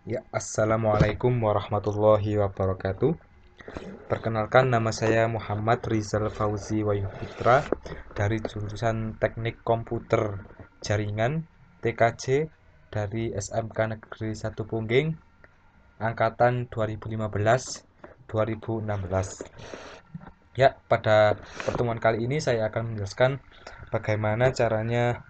Ya, assalamualaikum warahmatullahi wabarakatuh. Perkenalkan, nama saya Muhammad Rizal Fauzi Wahyu Putra dari jurusan Teknik Komputer Jaringan TKJ dari SMK Negeri 1 Pungging angkatan 2015-2016. Ya, pada pertemuan kali ini saya akan menjelaskan bagaimana caranya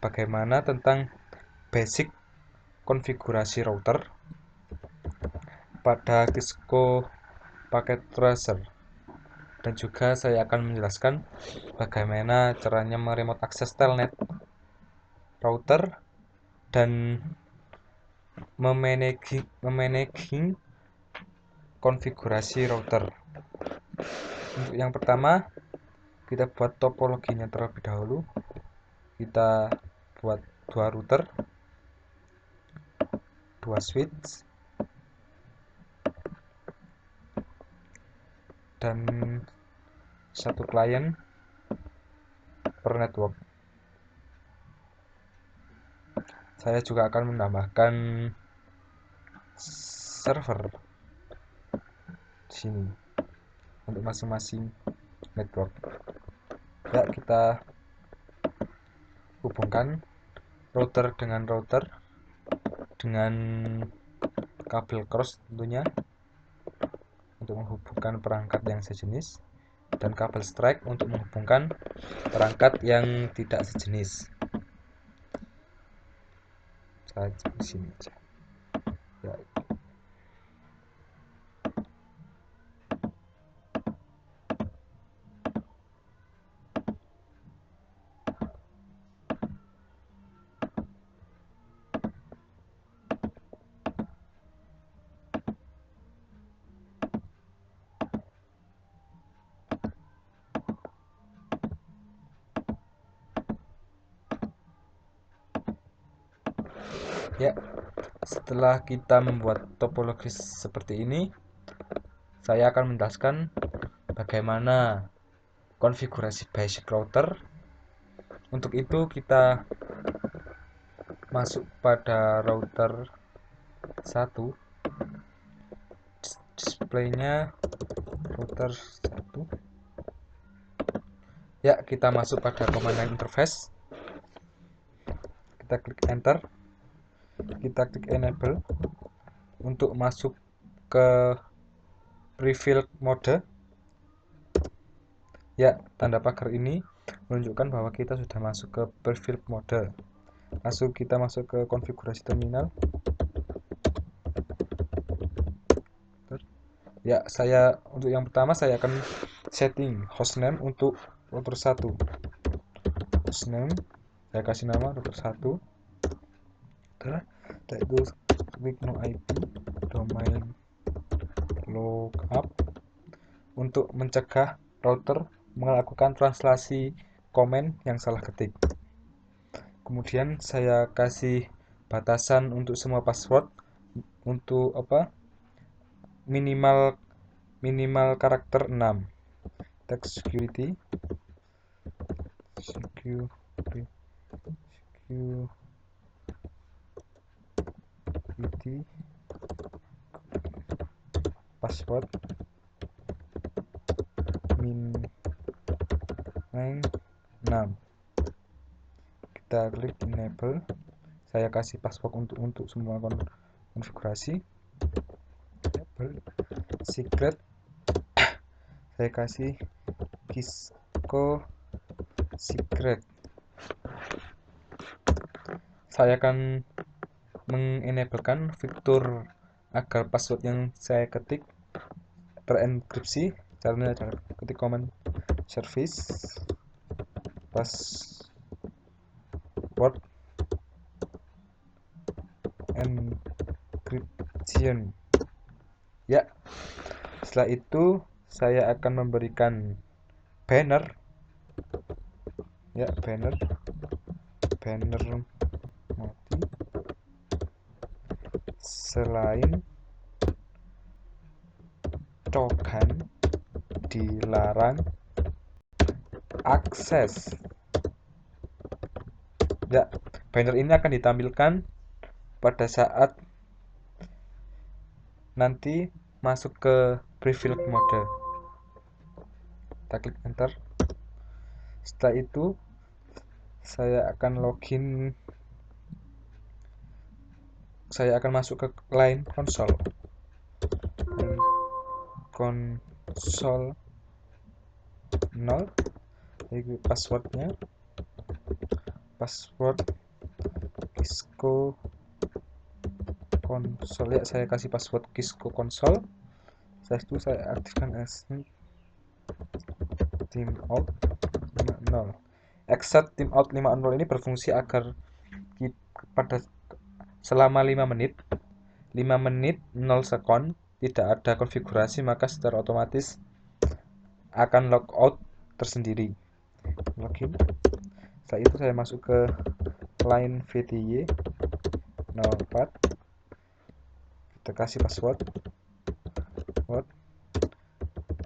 bagaimana tentang basic konfigurasi router pada Cisco Packet Tracer, dan juga saya akan menjelaskan bagaimana caranya meremote akses telnet router dan memanaging konfigurasi router. Untuk yang pertama, kita buat topologinya terlebih dahulu. Kita buat dua router, dua switch, dan satu klien per network. Saya juga akan menambahkan server di sini untuk masing-masing network. Ya, kita hubungkan router dengan kabel cross tentunya untuk menghubungkan perangkat yang sejenis, dan kabel strike untuk menghubungkan perangkat yang tidak sejenis. Saya di sini aja. Ya. Ya, setelah kita membuat topologi seperti ini, saya akan menjelaskan bagaimana konfigurasi basic router. Untuk itu kita masuk pada router 1, displaynya router 1. Ya, kita masuk pada command line interface. Kita klik enter. Kita klik enable untuk masuk ke pre-filled mode. Ya, tanda pagar ini menunjukkan bahwa kita sudah masuk ke pre-filled mode. Kita masuk ke konfigurasi terminal. Ya, untuk yang pertama saya akan setting hostname untuk router 1. Hostname saya kasih nama router 1. Itu klik no IP domain lookup untuk mencegah router melakukan translasi komen yang salah ketik. Kemudian saya kasih batasan untuk semua password untuk minimal karakter 6. Text security password min 6. Kita klik enable. Saya kasih password untuk semua konfigurasi. Secret saya kasih Cisco secret. Saya akan mengenablekan fitur agar password yang saya ketik terenkripsi. Caranya adalah ketik command service password encryption. Ya, setelah itu saya akan memberikan banner. Ya, banner mati selain cogan dilarang akses. Ya, banner ini akan ditampilkan pada saat nanti masuk ke prefill mode. Kita klik enter. Setelah itu saya akan login, saya akan masuk ke line konsol. Konsol 0, yaitu password Kisco konsol ya, saya kasih password Kisco konsol. Setelah itu saya aktifkan timeout 50. Exit timeout 50 ini berfungsi agar pada selama 5 menit 0 sekon tidak ada konfigurasi, maka secara otomatis akan logout tersendiri. Login. Setelah itu saya masuk ke line VTY 04. Kita kasih password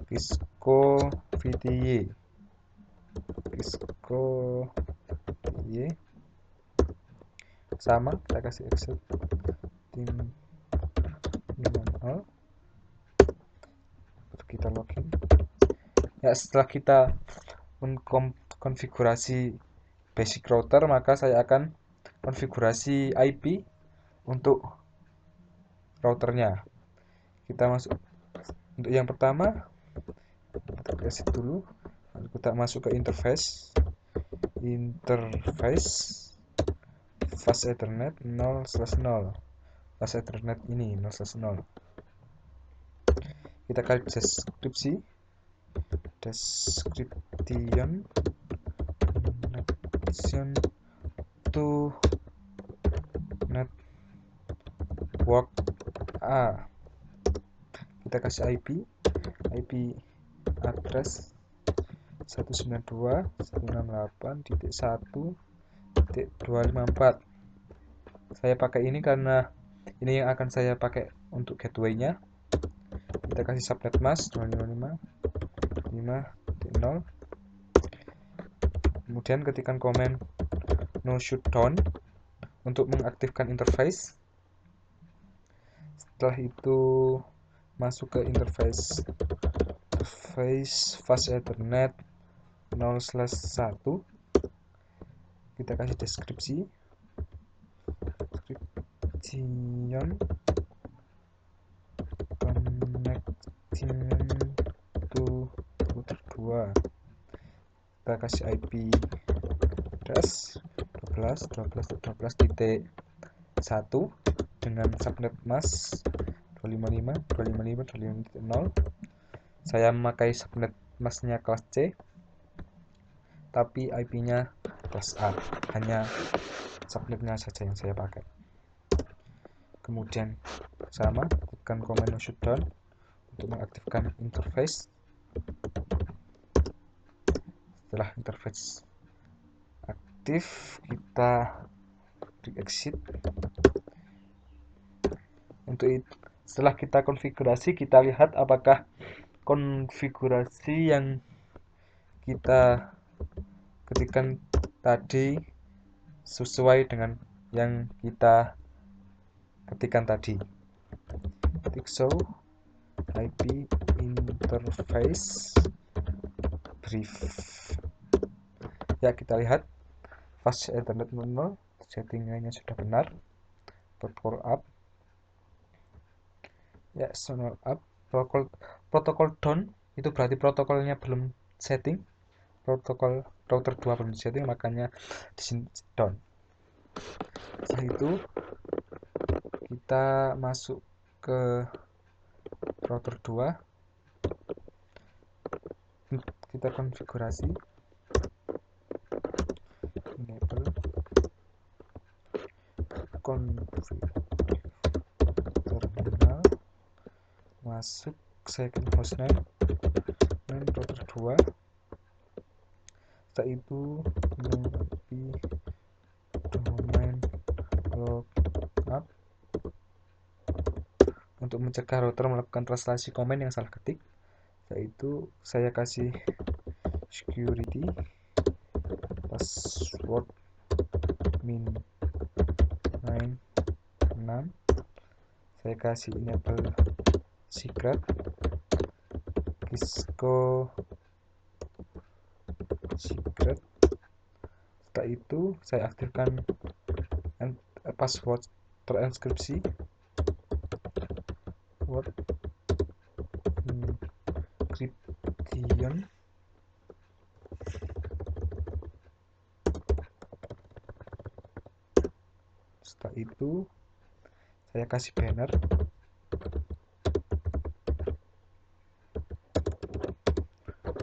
Kisco VTY sama, kita kasih exit tim 50. Kita login ya. Setelah kita konfigurasi basic router, maka saya akan konfigurasi IP untuk routernya. Kita masuk untuk yang pertama, kita exit dulu, lalu kita masuk ke interface fast ethernet 0/0, fast ethernet ini 0/0. Kita klik description connection to network A. Kita kasih IP address 192.168.1.254. Saya pakai ini karena ini yang akan saya pakai untuk gateway-nya. Kita kasih subnet mask 255.5.0. Kemudian ketikkan komen no shutdown untuk mengaktifkan interface. Setelah itu masuk ke interface fast ethernet 0/1. Kita kasih deskripsi connection to router 2. Kita kasih IP address 12.12.12.1 dengan subnet mask 255.255.255.0. Saya memakai subnet masknya kelas C, tapi IP-nya kelas A, hanya subnetnya saja yang saya pakai. Kemudian sama, tekan command no shutdown untuk mengaktifkan interface. Setelah interface aktif, kita klik exit. Untuk itu, setelah kita konfigurasi, kita lihat apakah konfigurasi yang kita ketikkan tadi sesuai dengan yang kita ketikkan tadi. Ketik show IP interface brief. Ya, kita lihat fast ethernet 0, settingannya sudah benar. Protocol up. Ya, sonar up. Protokol down itu berarti protokolnya belum setting. Protokol router 2 belum setting, makanya di sini down. Setelah itu kita masuk ke router 2. Kita konfigurasi enable terminal, masuk second hostname router 2. Setelah itu IP domain lookup untuk mencegah router melakukan translasi komen yang salah ketik. Setelah itu saya kasih security password min 9 6. Saya kasih enable secret Cisco secret. Setelah itu saya aktifkan password terenkripsi, word encryption. Setelah itu saya kasih banner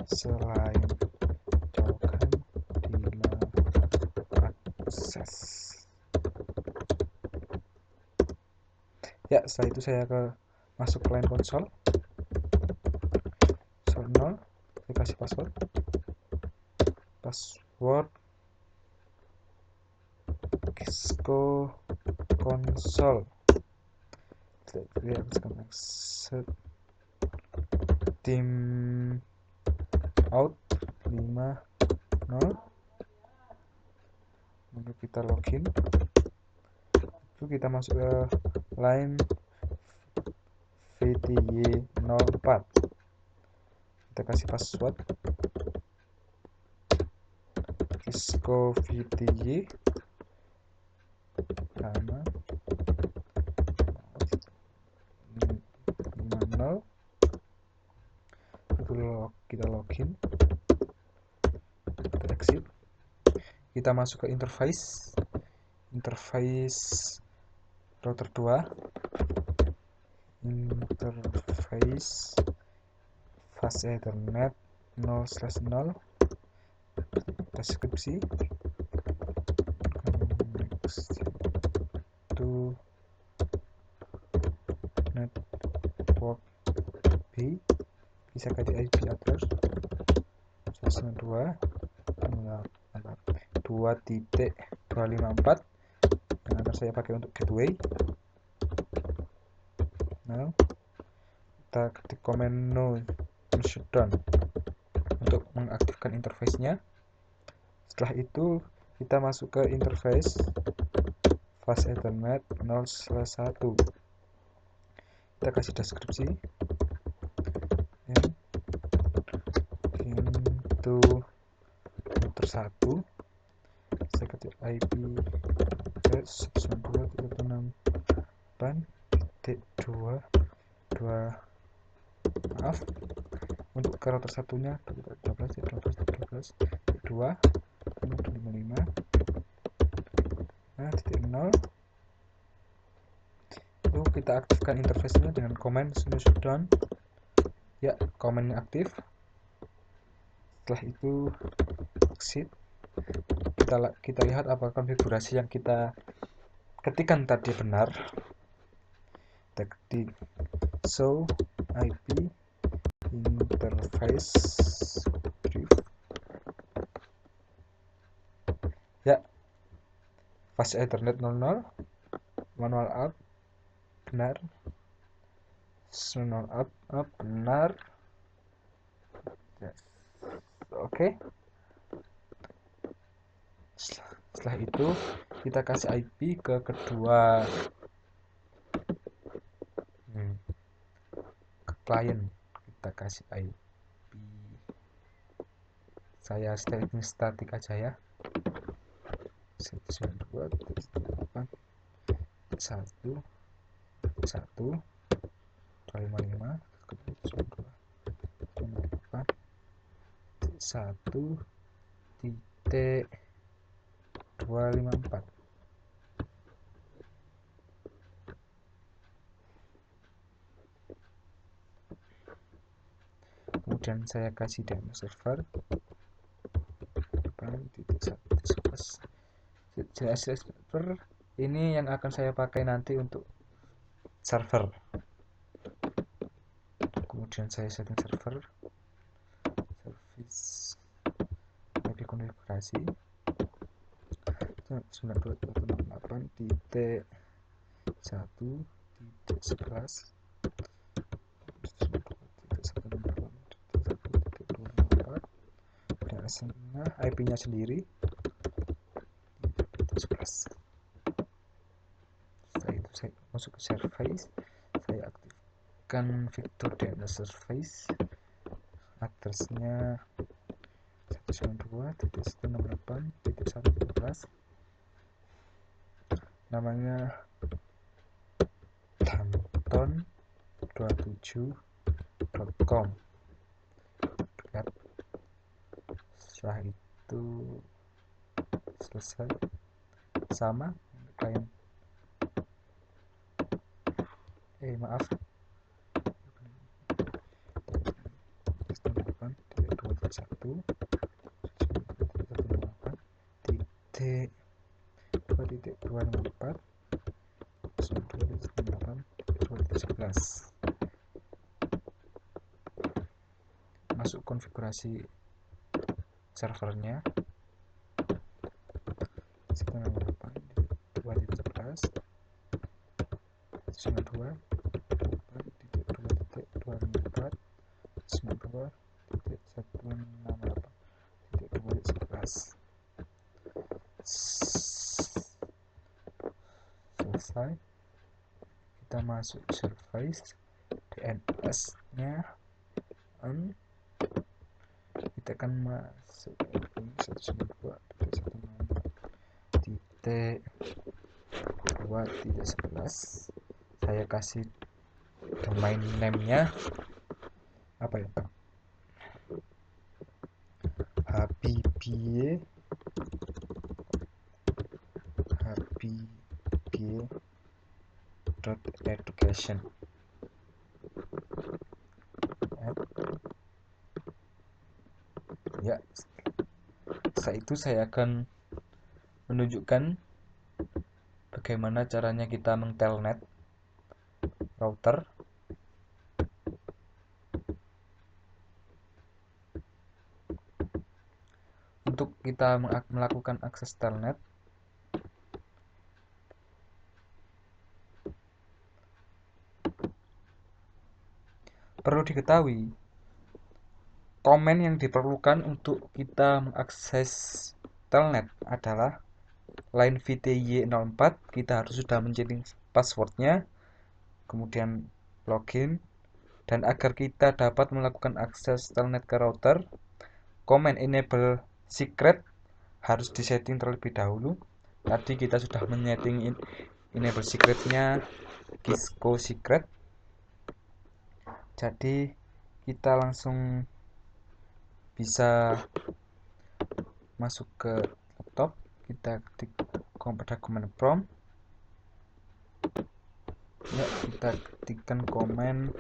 selain jauhkan bila akses. Ya, setelah itu saya masuk ke line konsol 0, saya kasih password Cisco console. Lihat exit tim out 50. Lalu kita login, itu kita masuk ke line VTY04, kita kasih password Cisco VTY sama 50. Kita login, kita exit, kita masuk ke interface router 2, interface fast ethernet 0/0, deskripsi connect to network B, bisa ke IP address 2.254 yang akan saya pakai untuk gateway. Nah, kita ketik command no shutdown untuk mengaktifkan interface-nya. Setelah itu kita masuk ke interface fast ethernet 0/1, kita kasih deskripsi into router 1, saya ketik IP address 192.168.2. maaf, untuk ke router satunya 12.12.12.2 55. Nah, titik 0. Lalu kita aktifkan interface-nya dengan command no shutdown. Ya, command-nya aktif. Setelah itu exit, kita lihat apakah konfigurasi yang kita ketikkan tadi benar. Ketik show IP interface brief. Ya, fast ethernet 00, manual out benar, manual out benar. Yes. Oke. Setelah itu kita kasih IP ke kedua ke klien, kita kasih IP. Saya setting static aja ya, 1.254. Kemudian saya kasih demo server server ini yang akan saya pakai nanti untuk server. Kemudian saya setting server, service, IP konfigurasi 92.168.1.11. IP-nya sendiri 11. Setelah itu saya masuk ke surface, saya aktifkan fitur DNS surface, addressnya 192.168.1.13, namanya danton27.com. Setelah itu selesai, sama klien maaf 1.1.2.1.2.2.4 masuk konfigurasi servernya 192.168.2.2.1.2.168.2.168.2.11. Selesai, kita masuk surface, DNS nya on, kita akan masuk 192.2.11. saya kasih domain name nya apa ya, habibie.education. Ya, setelah itu saya akan menunjukkan bagaimana caranya kita mengtelnet router. Untuk kita melakukan akses telnet, perlu diketahui komen yang diperlukan untuk kita mengakses telnet adalah line VTY04. Kita harus sudah mencetting passwordnya, kemudian login, dan agar kita dapat melakukan akses telnet ke router, komen enable secret harus disetting terlebih dahulu. Tadi kita sudah menyeting enable secretnya Cisco secret, jadi kita langsung bisa masuk ke laptop. Kita ketik pada command prompt ya, kita ketikkan command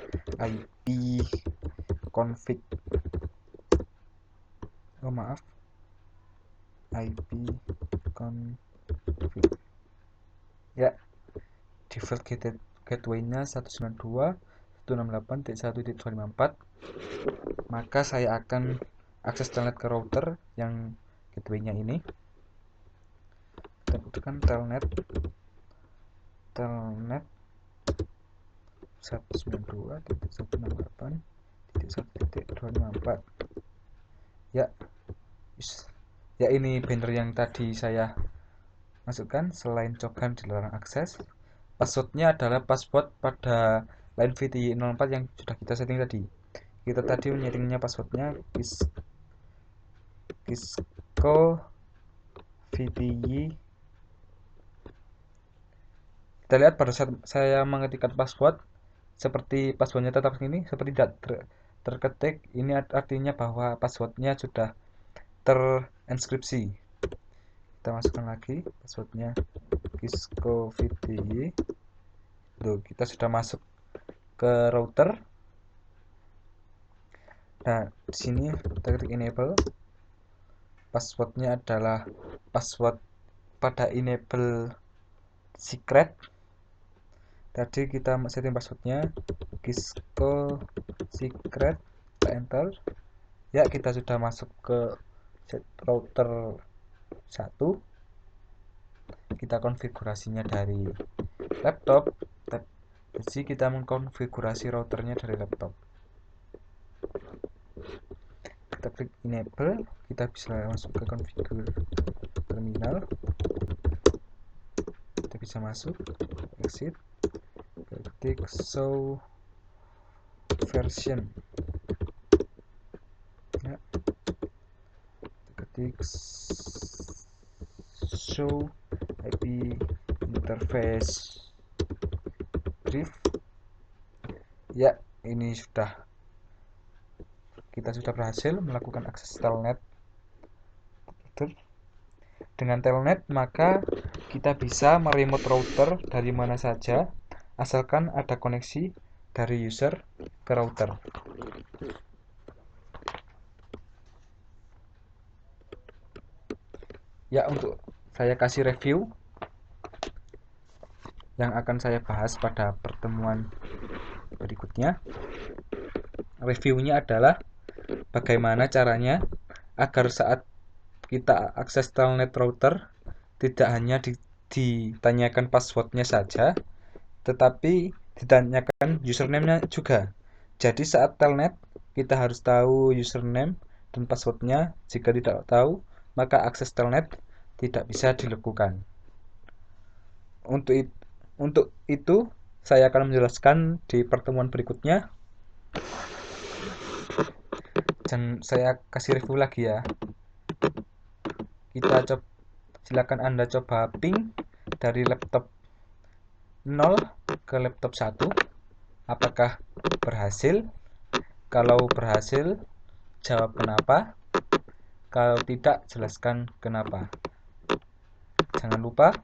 ipconfig ipconfig ya, default gateway-nya 192.168.1.254. maka saya akan akses telnet ke router yang gateway-nya ini. Kita butuhkan telnet 192.168.1.254. ya ini banner yang tadi saya masukkan. Selain cogan dilarang akses, passwordnya adalah password pada line VTY04 yang sudah kita setting tadi. Kita tadi menyetingnya passwordnya Cisco VTY. Kita lihat pada saat saya mengetikkan password, seperti passwordnya tetap ini, seperti tidak terketik. Ini artinya bahwa passwordnya sudah terinskripsi. Kita masukkan lagi passwordnya Cisco VTY. Tuh, kita sudah masuk ke router. Nah, di sini kita ketik enable. Passwordnya adalah password pada enable secret. Tadi kita setting passwordnya Cisco secret, kita enter. Ya, kita sudah masuk ke router 1. Kita konfigurasinya dari laptop. Jadi kita mengkonfigurasi routernya dari laptop. Kita klik enable, kita bisa masuk ke configure terminal. Kita bisa masuk, exit. ketik show version ya, ketik show IP interface brief ya. Ini kita sudah berhasil melakukan akses telnet. Dengan telnet maka kita bisa meremote router dari mana saja asalkan ada koneksi dari user ke router. Ya, untuk saya kasih review yang akan saya bahas pada pertemuan berikutnya. Reviewnya adalah bagaimana caranya agar saat kita akses telnet router tidak hanya ditanyakan passwordnya saja, tetapi ditanyakan username-nya juga. Jadi saat telnet kita harus tahu username dan passwordnya. Jika tidak tahu, maka akses telnet tidak bisa dilakukan. Untuk itu saya akan menjelaskan di pertemuan berikutnya. Dan saya kasih review lagi ya. Silakan Anda coba ping dari laptop 0 ke laptop 1. Apakah berhasil? Kalau berhasil, jawab kenapa. Kalau tidak, jelaskan kenapa. Jangan lupa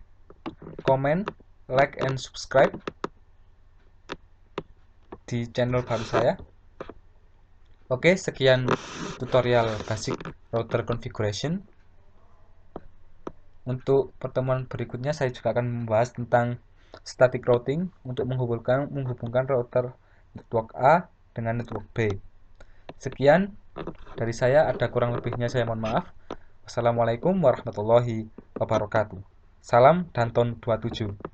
komen, like, and subscribe di channel baru saya. Oke, sekian tutorial basic router configuration. Untuk pertemuan berikutnya saya juga akan membahas tentang static routing untuk menghubungkan router network A dengan network B. Sekian dari saya, ada kurang lebihnya saya mohon maaf. Wassalamualaikum warahmatullahi wabarakatuh. Salam Danton 27.